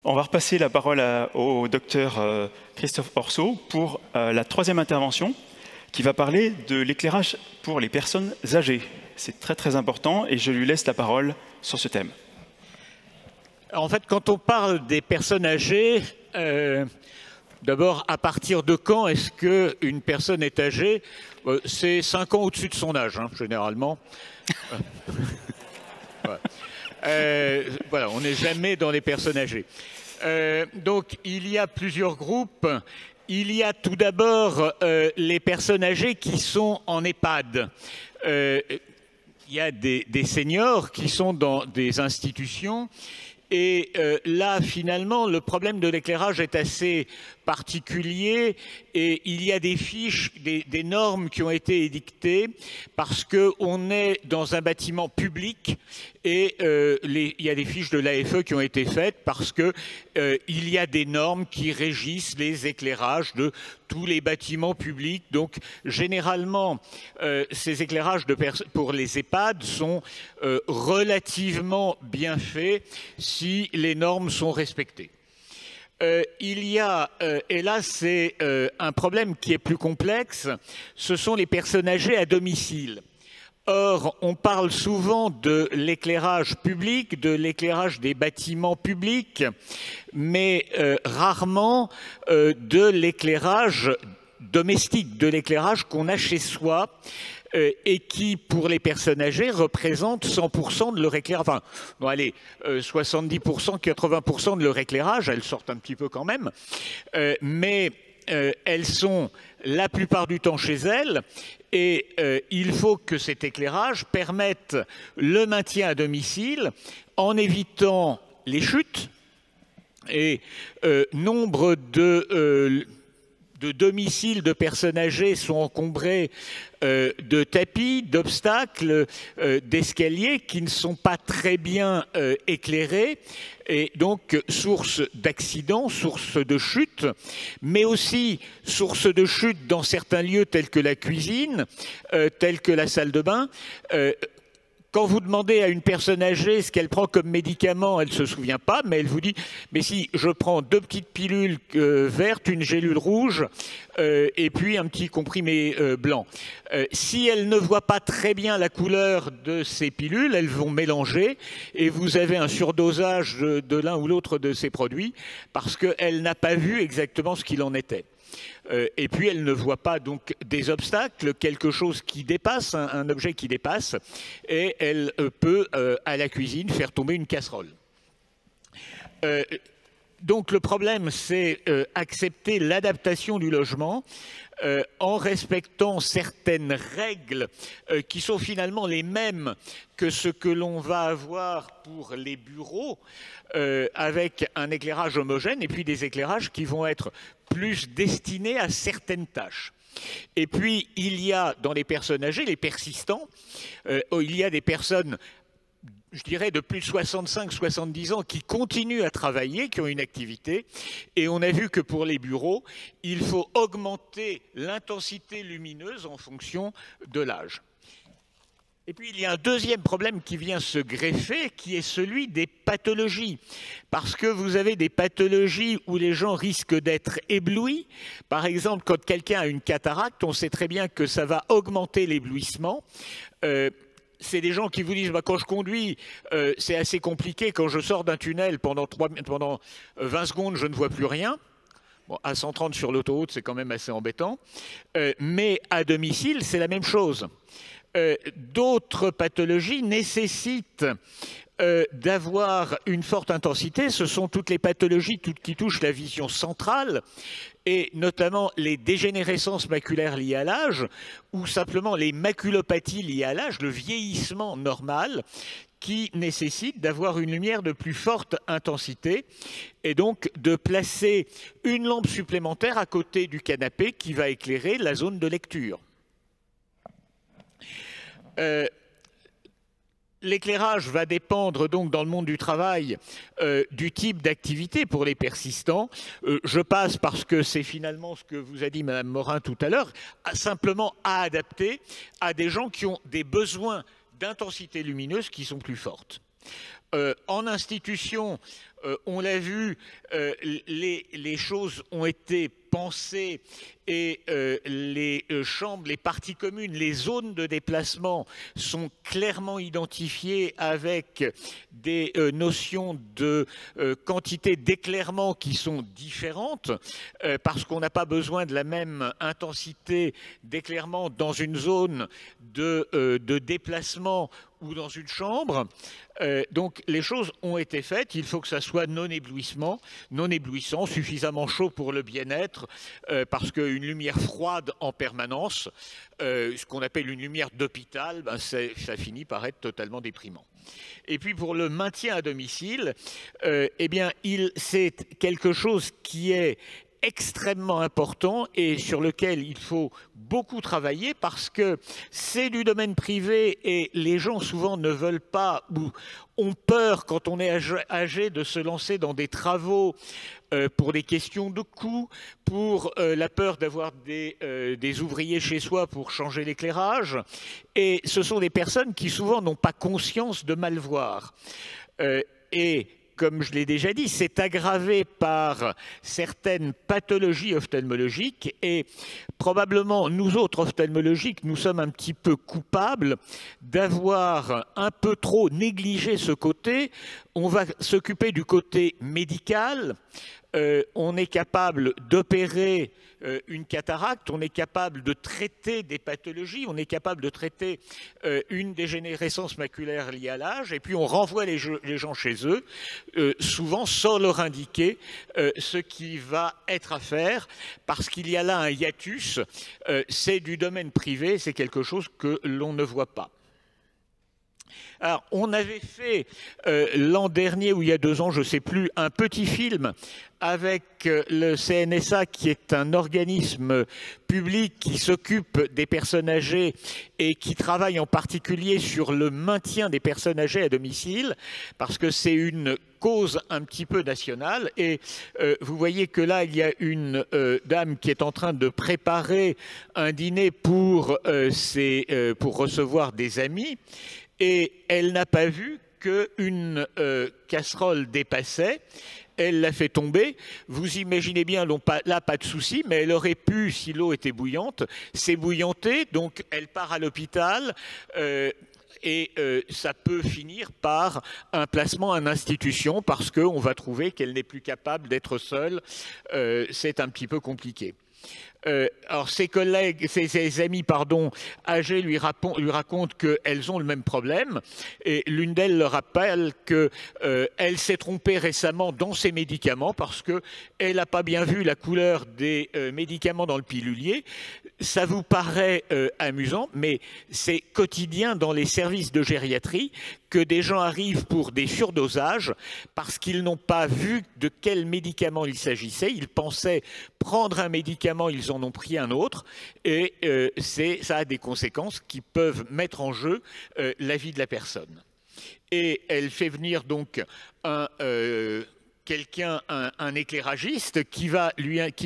On va repasser la parole au docteur Christophe Orceau pour la troisième intervention qui va parler de l'éclairage pour les personnes âgées. C'est très très important et je lui laisse la parole sur ce thème. En fait, quand on parle des personnes âgées, d'abord, à partir de quand est-ce qu'une personne est âgée? C'est 5 ans au-dessus de son âge, hein, généralement. Voilà, on n'est jamais dans les personnes âgées. Donc, il y a plusieurs groupes. Il y a tout d'abord les personnes âgées qui sont en EHPAD. Il y a des seniors qui sont dans des institutions. Et là, finalement, le problème de l'éclairage est assez particulier et il y a des fiches, des normes qui ont été édictées parce qu'on est dans un bâtiment public et il y a des fiches de l'AFE qui ont été faites parce qu'il y a des normes qui régissent les éclairages de tous les bâtiments publics. Donc, généralement, ces éclairages pour les EHPAD sont relativement bien faits si les normes sont respectées. Il y a, et là c'est un problème qui est plus complexe, ce sont les personnes âgées à domicile. Or, on parle souvent de l'éclairage public, de l'éclairage des bâtiments publics, mais rarement de l'éclairage domestique, de l'éclairage qu'on a chez soi. Et qui, pour les personnes âgées, représente 100% de leur éclairage. Enfin, bon, allez, 70%, 80% de leur éclairage, elles sortent un petit peu quand même, mais elles sont la plupart du temps chez elles, et il faut que cet éclairage permette le maintien à domicile en évitant les chutes, et nombre de domiciles de personnes âgées sont encombrés de tapis, d'obstacles, d'escaliers qui ne sont pas très bien éclairés et donc source d'accidents, source de chutes, mais aussi source de chutes dans certains lieux tels que la cuisine, tels que la salle de bain. Quand vous demandez à une personne âgée ce qu'elle prend comme médicament, elle ne se souvient pas, mais elle vous dit « mais si, je prends 2 petites pilules vertes, une gélule rouge et puis un petit comprimé blanc ». Si elle ne voit pas très bien la couleur de ces pilules, elles vont mélanger et vous avez un surdosage de l'un ou l'autre de ces produits parce qu'elle n'a pas vu exactement ce qu'il en était. Et puis elle ne voit pas donc des obstacles, quelque chose qui dépasse, un objet qui dépasse, et elle peut à la cuisine faire tomber une casserole. Donc le problème, c'est accepter l'adaptation du logement en respectant certaines règles qui sont finalement les mêmes que ce que l'on va avoir pour les bureaux, avec un éclairage homogène et puis des éclairages qui vont être plus destinés à certaines tâches. Et puis, il y a dans les personnes âgées, les persistants, il y a des personnes, je dirais, de plus de 65-70 ans qui continuent à travailler, qui ont une activité. Et on a vu que pour les bureaux, il faut augmenter l'intensité lumineuse en fonction de l'âge. Et puis, il y a un deuxième problème qui vient se greffer, qui est celui des pathologies. Parce que vous avez des pathologies où les gens risquent d'être éblouis. Par exemple, quand quelqu'un a une cataracte, on sait très bien que ça va augmenter l'éblouissement. C'est des gens qui vous disent quand je conduis, c'est assez compliqué. Quand je sors d'un tunnel pendant 20 secondes, je ne vois plus rien. Bon, à 130 sur l'autoroute, c'est quand même assez embêtant. Mais à domicile, c'est la même chose. D'autres pathologies nécessitent d'avoir une forte intensité. Ce sont toutes les pathologies qui touchent la vision centrale et notamment les dégénérescences maculaires liées à l'âge ou simplement les maculopathies liées à l'âge, le vieillissement normal qui nécessite d'avoir une lumière de plus forte intensité et donc de placer une lampe supplémentaire à côté du canapé qui va éclairer la zone de lecture. L'éclairage va dépendre donc dans le monde du travail du type d'activité pour les persistants. Je passe parce que c'est finalement ce que vous a dit Madame Morin tout à l'heure, simplement à adapter à des gens qui ont des besoins d'intensité lumineuse qui sont plus fortes. En institution, on l'a vu, les choses ont été pensées et les chambres, les parties communes, les zones de déplacement sont clairement identifiées avec des notions de quantité d'éclairement qui sont différentes parce qu'on n'a pas besoin de la même intensité d'éclairement dans une zone de déplacement ou dans une chambre. Donc les choses ont été faites, il faut que ça soit non éblouissant, suffisamment chaud pour le bien-être, parce qu'une lumière froide en permanence, ce qu'on appelle une lumière d'hôpital, ben ça finit par être totalement déprimant. Et puis pour le maintien à domicile, eh bien c'est quelque chose qui est extrêmement important et sur lequel il faut beaucoup travailler parce que c'est du domaine privé et les gens souvent ne veulent pas ou ont peur quand on est âgé de se lancer dans des travaux pour des questions de coût, pour la peur d'avoir des ouvriers chez soi pour changer l'éclairage. Et ce sont des personnes qui souvent n'ont pas conscience de mal voir. Et comme je l'ai déjà dit, c'est aggravé par certaines pathologies ophtalmologiques et probablement nous autres ophtalmologiques, nous sommes un petit peu coupables d'avoir un peu trop négligé ce côté. On va s'occuper du côté médical. On est capable d'opérer une cataracte, on est capable de traiter des pathologies, on est capable de traiter une dégénérescence maculaire liée à l'âge, et puis on renvoie les gens chez eux, souvent sans leur indiquer ce qui va être à faire, parce qu'il y a là un hiatus, c'est du domaine privé, c'est quelque chose que l'on ne voit pas. Alors, on avait fait l'an dernier ou il y a 2 ans, je ne sais plus, un petit film avec le CNSA qui est un organisme public qui s'occupe des personnes âgées et qui travaille en particulier sur le maintien des personnes âgées à domicile parce que c'est une cause un petit peu nationale et vous voyez que là il y a une dame qui est en train de préparer un dîner pour recevoir des amis. Et elle n'a pas vu qu'une casserole dépassait, elle l'a fait tomber. Vous imaginez bien, là pas de souci, mais elle aurait pu, si l'eau était bouillante, s'ébouillanter, donc elle part à l'hôpital et ça peut finir par un placement en institution parce qu'on va trouver qu'elle n'est plus capable d'être seule. C'est un petit peu compliqué. Alors ses amis âgés lui racontent qu'elles ont le même problème et l'une d'elles leur rappelle qu'elle s'est trompée récemment dans ses médicaments parce qu'elle n'a pas bien vu la couleur des médicaments dans le pilulier. Ça vous paraît amusant, mais c'est quotidien dans les services de gériatrie que des gens arrivent pour des surdosages parce qu'ils n'ont pas vu de quel médicament il s'agissait. Ils pensaient prendre un médicament, ils en ont pris un autre et ça a des conséquences qui peuvent mettre en jeu la vie de la personne. Et elle fait venir donc un éclairagiste qui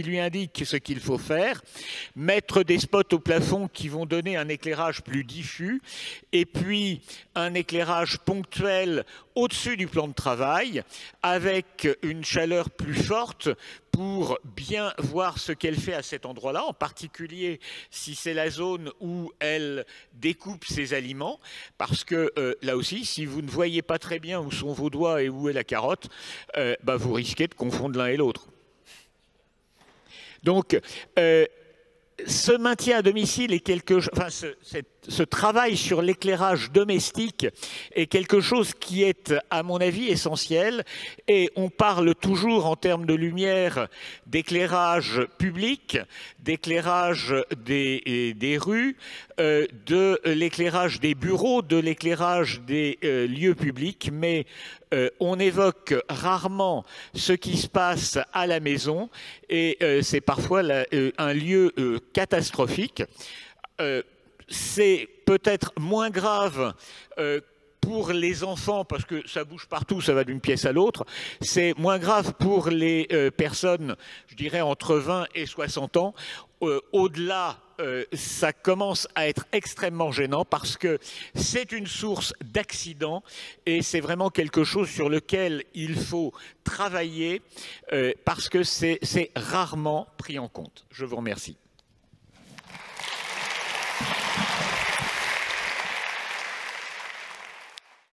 lui indique ce qu'il faut faire, mettre des spots au plafond qui vont donner un éclairage plus diffus et puis un éclairage ponctuel au-dessus du plan de travail avec une chaleur plus forte pour bien voir ce qu'elle fait à cet endroit-là, en particulier si c'est la zone où elle découpe ses aliments, parce que là aussi, si vous ne voyez pas très bien où sont vos doigts et où est la carotte, vous risquez de confondre l'un et l'autre. Donc, ce maintien à domicile est ce travail sur l'éclairage domestique est quelque chose qui est, à mon avis, essentiel. Et on parle toujours en termes de lumière d'éclairage public, d'éclairage des rues, de l'éclairage des bureaux, de l'éclairage des lieux publics, mais on évoque rarement ce qui se passe à la maison et c'est parfois un lieu catastrophique. C'est peut-être moins grave pour les enfants, parce que ça bouge partout, ça va d'une pièce à l'autre. C'est moins grave pour les personnes, je dirais, entre 20 et 60 ans. au-delà, ça commence à être extrêmement gênant parce que c'est une source d'accidents et c'est vraiment quelque chose sur lequel il faut travailler parce que c'est rarement pris en compte. Je vous remercie.